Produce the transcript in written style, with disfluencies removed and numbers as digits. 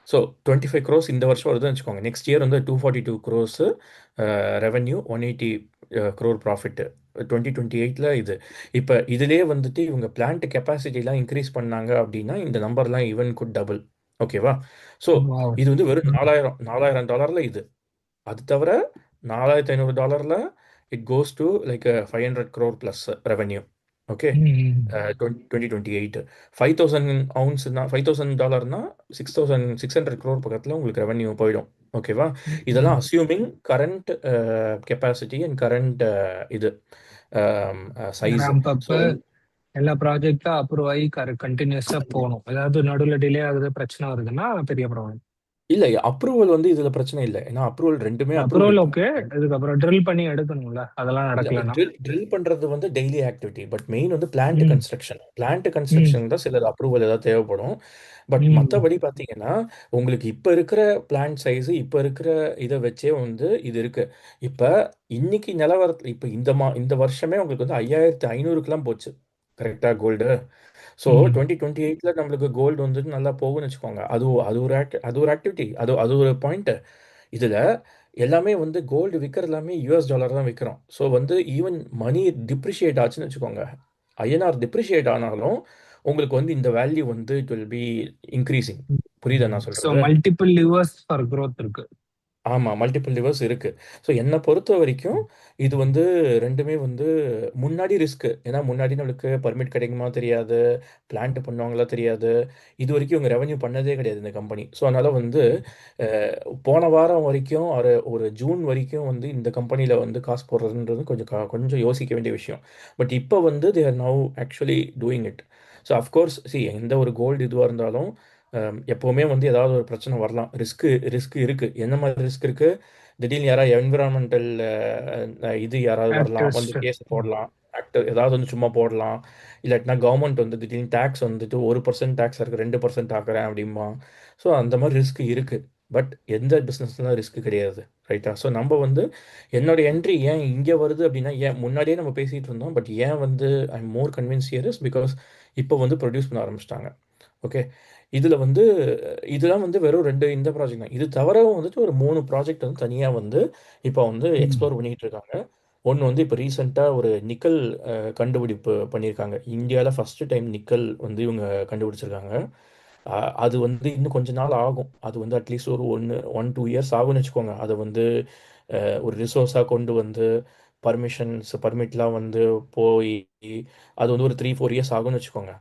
So 25 cross இந்த வருஷம் வருதுன்னு வச்சுக்கோங்க. நெக்ஸ்ட் இயர் வந்து 242 க்ரோஸ் ரெவென்யூ, 180 க்ரோர் ப்ராஃபிட் 2028 இது. இப்போ இதுலேயே வந்துட்டு இவங்க பிளான்ட் கெப்பாசிட்டிலாம் இன்க்ரீஸ் பண்ணாங்க அப்படின்னா இந்த நம்பர்லாம் ஈவன் குட் டபுள். ஓகேவா? So wow. இது வந்து வெறும் 4000 டாலரில் இது. அது தவிர $4500 it goes to like 500 crore plus revenue. Okay. 2028 5000 ounce 5000 டாலர்னா 6600 crore பக்கத்தில் உங்களுக்கு ரெவென்யூ போயிடும். ஓகேவா? இதெல்லாம் assuming current capacity and current இது சைஸ். ரேம்ப் அப் ஸோ எல்லா ப்ராஜெக்டும் அப்ரூவ் ஆகி கண்டினியூஸா போகணும். ஏதாவது நடுவில் டிலே ஆகுது, பிரச்சனை வருதுன்னா பெரிய ப்ராப்ளம். இல்லை, அப்ரூவல் வந்து இதில் பிரச்சனை இல்லை. ஏன்னா அப்ரூவல் ரெண்டுமே அப்ரூவ்டு அப்ரூவல் இப்போ. ஓகே. இதுக்கப்புறம் ட்ரில் பண்ணி எடுக்கணும்ல, அதெல்லாம் இல்ல, நடக்கலன்னா. ட்ரில் பண்றது வந்து டெய்லி ஆக்டிவிட்டி. பட் மெயின் வந்து பிளான்ட் ம். கன்ஸ்ட்ரக்ஷன். பிளான்ட் ம். கன்ஸ்ட்ரக்ஷன் தான் சில அப்ரூவல் ஏதாவது தேவைப்படும். பட் ம். மற்றபடி பார்த்தீங்கன்னா உங்களுக்கு இப்போ இருக்கிற பிளான்ட் சைஸ், இப்போ இருக்கிற இதை வச்சே வந்து இது இருக்கு. இப்போ இன்னைக்கு நிலவரத்தில் இப்போ இந்த வருஷமே உங்களுக்கு வந்து 5500க்குலாம் போச்சு. கரெக்டாக கோல்டு. ஸோ ம். 2028 நம்மளுக்கு கோல்டு வந்து நல்லா போகும்னு வச்சுக்கோங்க. அது ஒரு ஆக்டிவிட்டி, அது ஒரு பாயிண்ட். இதில் எல்லாமே வந்து கோல்டு விற்கிற எல்லாமே US டாலர் தான் விற்கிறோம். ஸோ வந்து ஈவன் மணி டிப்ரிஷியேட் ஆச்சுன்னு வச்சுக்கோங்க. ஐஎன்ஆர் டிப்ரிஷியேட் ஆனாலும் உங்களுக்கு வந்து இந்த வேல்யூ வந்து இட் வில் பி இன்க்ரீசிங். புரியுதா நான் ஸோ சொல்றது? மல்டிபிள் லிவர்ஸ் ஃபார் growth இருக்கு. ஆமாம், மல்டிபிள் லிவர்ஸ் இருக்குது. ஸோ என்னை பொறுத்த வரைக்கும் இது வந்து ரெண்டுமே வந்து முன்னாடி ரிஸ்க்கு. ஏன்னா முன்னாடி நம்மளுக்கு பர்மிட் கிடைக்குமா தெரியாது, பிளான்ட் பண்ணுவாங்களா தெரியாது. இது வரைக்கும் இவங்க ரெவென்யூ பண்ணதே கிடையாது இந்த கம்பெனி. ஸோ அதனால் வந்து அஹ், போன வாரம் வரைக்கும் ஒரு ஜூன் வரைக்கும் வந்து இந்த கம்பெனியில் வந்து காசு போடுறதுன்றது கொஞ்சம் யோசிக்க வேண்டிய விஷயம். பட் இப்போ வந்து they are now actually doing it. So of course எந்த ஒரு கோல்டு இதுவாக இருந்தாலும் எப்போவுமே வந்து ஏதாவது ஒரு பிரச்சனை வரலாம். ரிஸ்க் இருக்குது. என்ன மாதிரி ரிஸ்க் இருக்குது? திடீர்னு யாராவது என்விரான்மெண்டல் இது யாராவது வரலாம், வந்து ஆக்டிவிஸ்ட். கேஸ் போடலாம். ஆக்டர் ஏதாவது வந்து சும்மா போடலாம். இல்லாட்டினா கவர்மெண்ட் வந்து திடீர்னு டேக்ஸ் வந்துட்டு 1% டேக்ஸ் இருக்குது, 2% ஆக்குறேன் அப்படிம்பா. ஸோ அந்த மாதிரி ரிஸ்க் இருக்குது. பட் எந்த பிஸ்னஸ்லாம் ரிஸ்க் கிடையாது. ரைட்டா? ஸோ நம்ம வந்து என்னோட என்ட்ரி ஏன் இங்கே வருது அப்படின்னா, ஏன் முன்னாடியே நம்ம பேசிகிட்டு இருந்தோம், பட் ஏன் வந்து I am more convince here is because இப்போ வந்து ப்ரொடியூஸ் பண்ண ஆரம்பிச்சிட்டாங்க. ஓகே. இதில் வந்து இதெல்லாம் வந்து வெறும் ரெண்டு இந்த ப்ராஜெக்ட் தான். இது தவிரவும் வந்துட்டு ஒரு 3 ப்ராஜெக்ட் வந்து தனியாக வந்து இப்போ வந்து எக்ஸ்ப்ளோர் பண்ணிட்டு இருக்காங்க. ஒன்று வந்து இப்போ ரீசெண்டாக ஒரு நிக்கல் கண்டுபிடிப்பு பண்ணியிருக்காங்க. இந்தியாவில் ஃபஸ்ட்டு டைம் நிக்கல் வந்து இவங்க கண்டுபிடிச்சிருக்காங்க. அது வந்து இன்னும் கொஞ்ச நாள் ஆகும். அது வந்து அட்லீஸ்ட் ஒரு 1-2 இயர்ஸ் ஆகும்னு வச்சுக்கோங்க. அதை வந்து ஒரு ரிசோர்ஸாக கொண்டு வந்து பர்மிட்லாம் வந்து போய் அது வந்து ஒரு 3-4 இயர்ஸ் ஆகும்னு வச்சுக்கோங்க.